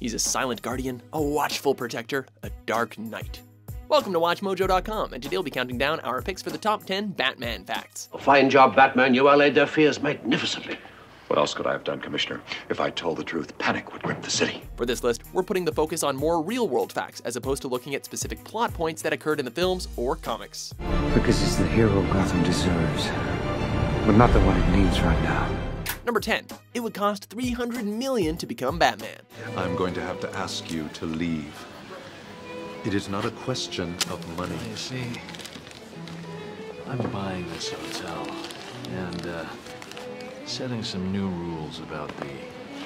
He's a silent guardian, a watchful protector, a dark knight. Welcome to WatchMojo.com, and today we'll be counting down our picks for the top 10 Batman facts. A fine job, Batman. You allayed their fears magnificently. What else could I have done, Commissioner? If I told the truth, panic would grip the city. For this list, we're putting the focus on more real-world facts as opposed to looking at specific plot points that occurred in the films or comics. Because he's the hero Gotham deserves, but not the one it needs right now. Number 10. It would cost $300 million to become Batman. I'm going to have to ask you to leave. It is not a question of money. You see, I'm buying this hotel and setting some new rules about the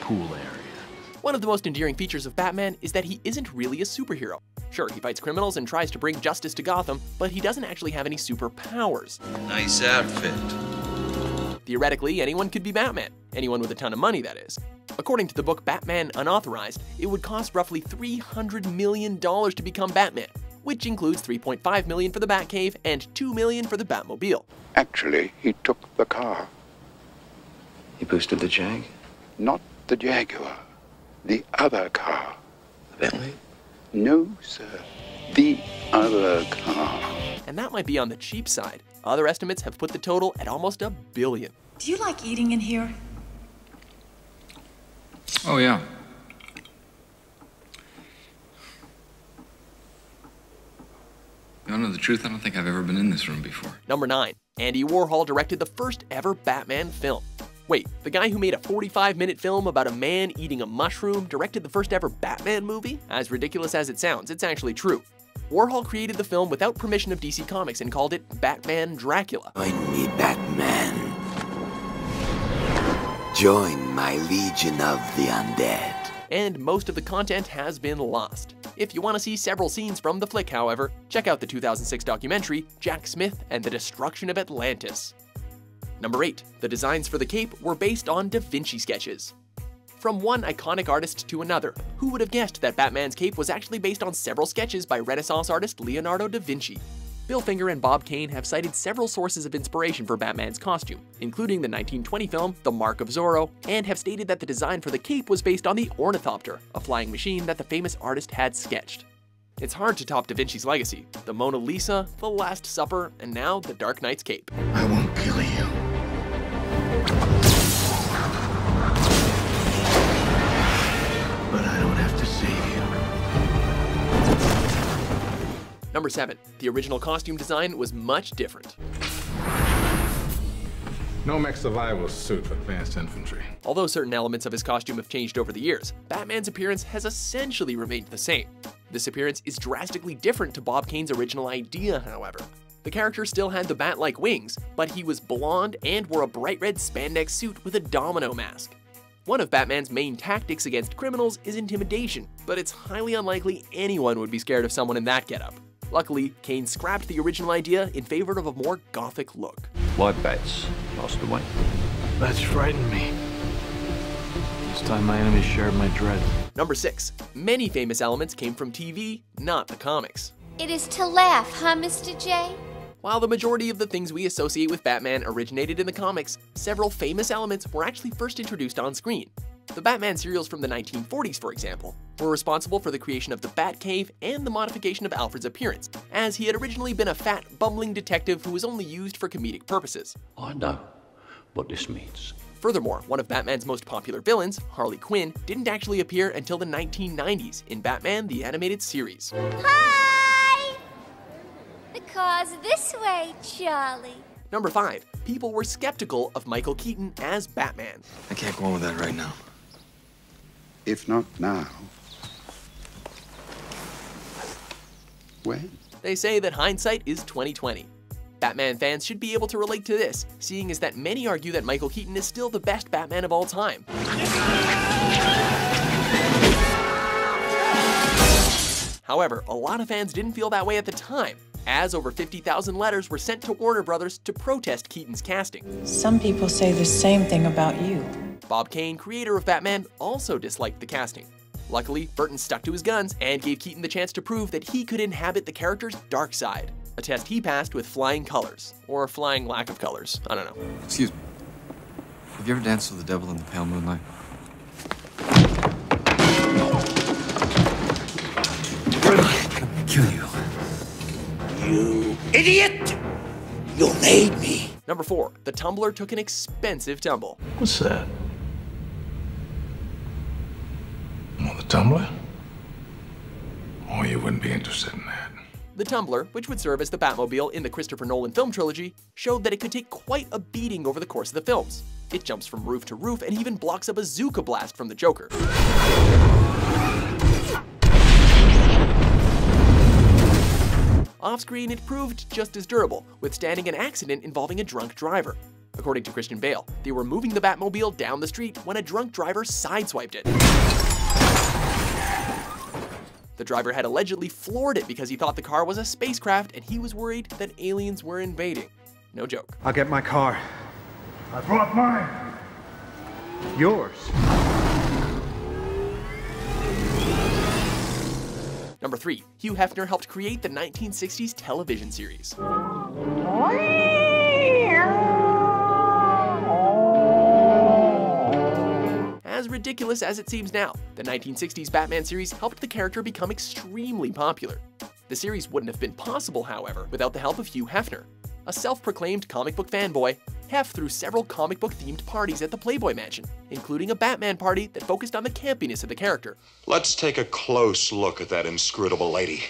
pool area. One of the most endearing features of Batman is that he isn't really a superhero. Sure, he fights criminals and tries to bring justice to Gotham, but he doesn't actually have any superpowers. Nice outfit. Theoretically, anyone could be Batman. Anyone with a ton of money, that is. According to the book Batman Unauthorized, it would cost roughly $300 million to become Batman, which includes $3.5 million for the Batcave and $2 million for the Batmobile. Actually, he took the car. He boosted the Jag? Not the Jaguar. The other car. The Bentley? No, sir. The other car. And that might be on the cheap side. Other estimates have put the total at almost $1 billion. Do you like eating in here? Oh, yeah. You wanna know the truth? I don't think I've ever been in this room before. Number 9. Andy Warhol directed the first ever Batman film. Wait, the guy who made a 45-minute film about a man eating a mushroom directed the first ever Batman movie? As ridiculous as it sounds, it's actually true. Warhol created the film without permission of DC Comics and called it Batman Dracula. Join me, Batman. Join my legion of the undead. And most of the content has been lost. If you want to see several scenes from the flick, however, check out the 2006 documentary, Jack Smith and the Destruction of Atlantis. Number 8. The designs for the cape were based on Da Vinci sketches. From one iconic artist to another, who would have guessed that Batman's cape was actually based on several sketches by Renaissance artist Leonardo da Vinci? Bill Finger and Bob Kane have cited several sources of inspiration for Batman's costume, including the 1920 film The Mark of Zorro, and have stated that the design for the cape was based on the Ornithopter, a flying machine that the famous artist had sketched. It's hard to top Da Vinci's legacy: the Mona Lisa, The Last Supper, and now the Dark Knight's cape. I won't kill you. But I don't have to save you. Number 7. The original costume design was much different. Nomex survival suit for advanced infantry. Although certain elements of his costume have changed over the years, Batman's appearance has essentially remained the same. This appearance is drastically different to Bob Kane's original idea, however. The character still had the bat-like wings, but he was blonde and wore a bright red spandex suit with a domino mask. One of Batman's main tactics against criminals is intimidation, but it's highly unlikely anyone would be scared of someone in that getup. Luckily, Kane scrapped the original idea in favor of a more gothic look. Lloyd Bates lost the way. That's frightened me. This time my enemies shared my dread. Number 6. Many famous elements came from TV, not the comics. It is to laugh, huh, Mr. J? While the majority of the things we associate with Batman originated in the comics, several famous elements were actually first introduced on screen. The Batman serials from the 1940s, for example, were responsible for the creation of the Batcave and the modification of Alfred's appearance, as he had originally been a fat, bumbling detective who was only used for comedic purposes. I know what this means. Furthermore, one of Batman's most popular villains, Harley Quinn, didn't actually appear until the 1990s in Batman the Animated Series. Hi! The car's this way, Charlie. Number 5. People were skeptical of Michael Keaton as Batman. I can't go on with that right now. If not now, when? They say that hindsight is 20/20. Batman fans should be able to relate to this, seeing as that many argue that Michael Keaton is still the best Batman of all time. However, a lot of fans didn't feel that way at the time, as over 50,000 letters were sent to Warner Brothers to protest Keaton's casting. Some people say the same thing about you. Bob Kane, creator of Batman, also disliked the casting. Luckily, Burton stuck to his guns and gave Keaton the chance to prove that he could inhabit the character's dark side, a test he passed with flying colors, or flying lack of colors, I don't know. Excuse me. Have you ever danced with the devil in the pale moonlight? kill you. You idiot! You made me. Number 4, the Tumbler took an expensive tumble. What's that? Well, the Tumbler? Oh, you wouldn't be interested in that. The Tumbler, which would serve as the Batmobile in the Christopher Nolan film trilogy, showed that it could take quite a beating over the course of the films. It jumps from roof to roof and even blocks a bazooka blast from the Joker. Off-screen, it proved just as durable, withstanding an accident involving a drunk driver. According to Christian Bale, they were moving the Batmobile down the street when a drunk driver sideswiped it. The driver had allegedly floored it because he thought the car was a spacecraft and he was worried that aliens were invading. No joke. I'll get my car. I brought mine. Yours. Number 3, Hugh Hefner helped create the 1960s television series. As ridiculous as it seems now, the 1960s Batman series helped the character become extremely popular. The series wouldn't have been possible, however, without the help of Hugh Hefner. A self-proclaimed comic book fanboy, Hef threw several comic book-themed parties at the Playboy Mansion, including a Batman party that focused on the campiness of the character. Let's take a close look at that inscrutable lady.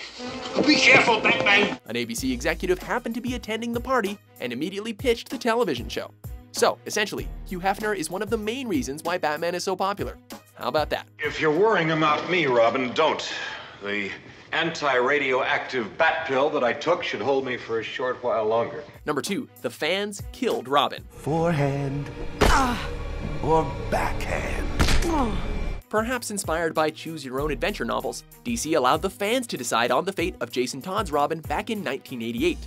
Be careful, Batman! An ABC executive happened to be attending the party and immediately pitched the television show. So, essentially, Hugh Hefner is one of the main reasons why Batman is so popular. How about that? If you're worrying about me, Robin, don't. The anti-radioactive bat pill that I took should hold me for a short while longer. Number 2, the fans killed Robin. Forehand. Or backhand. Perhaps inspired by choose-your-own-adventure novels, DC allowed the fans to decide on the fate of Jason Todd's Robin back in 1988.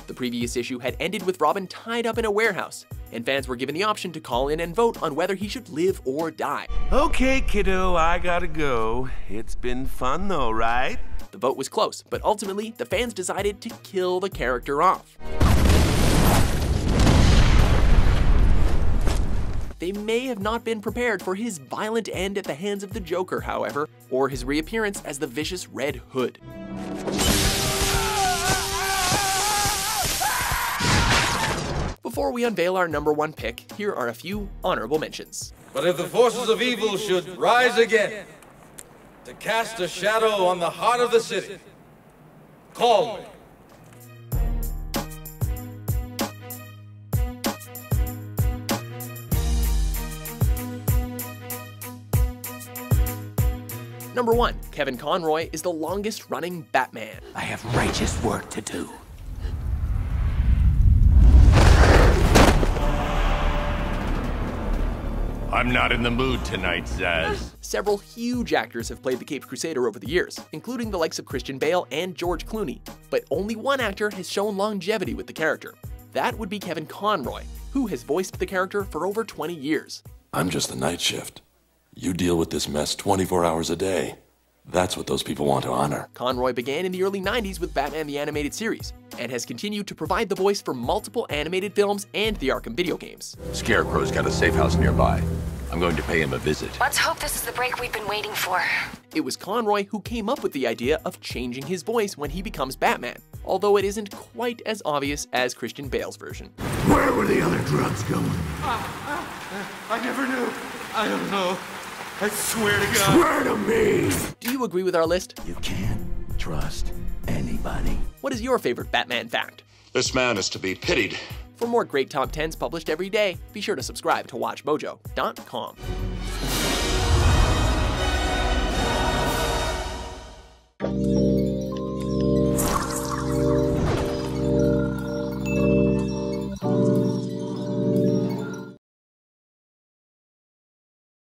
The previous issue had ended with Robin tied up in a warehouse, and fans were given the option to call in and vote on whether he should live or die. Okay, kiddo, I gotta go. It's been fun though, right? The vote was close, but ultimately, the fans decided to kill the character off. They may have not been prepared for his violent end at the hands of the Joker, however, or his reappearance as the vicious Red Hood. Before we unveil our number 1 pick, here are a few honorable mentions. But if the forces of evil should rise again to cast a shadow on the heart of the city, call me. Number 1, Kevin Conroy is the longest-running Batman. I have righteous work to do. I'm not in the mood tonight, Zaz. Several huge actors have played the Caped Crusader over the years, including the likes of Christian Bale and George Clooney, but only one actor has shown longevity with the character. That would be Kevin Conroy, who has voiced the character for over 20 years. I'm just the night shift. You deal with this mess 24 hours a day. That's what those people want to honor. Conroy began in the early 90s with Batman the Animated Series, and has continued to provide the voice for multiple animated films and the Arkham video games. Scarecrow's got a safe house nearby. I'm going to pay him a visit. Let's hope this is the break we've been waiting for. It was Conroy who came up with the idea of changing his voice when he becomes Batman, although it isn't quite as obvious as Christian Bale's version. Where were the other drugs going? I never knew. I don't know. I swear to God. Swear to me! Do you agree with our list? You can't trust anybody. What is your favorite Batman fact? This man is to be pitied. For more great top 10s published every day, be sure to subscribe to WatchMojo.com.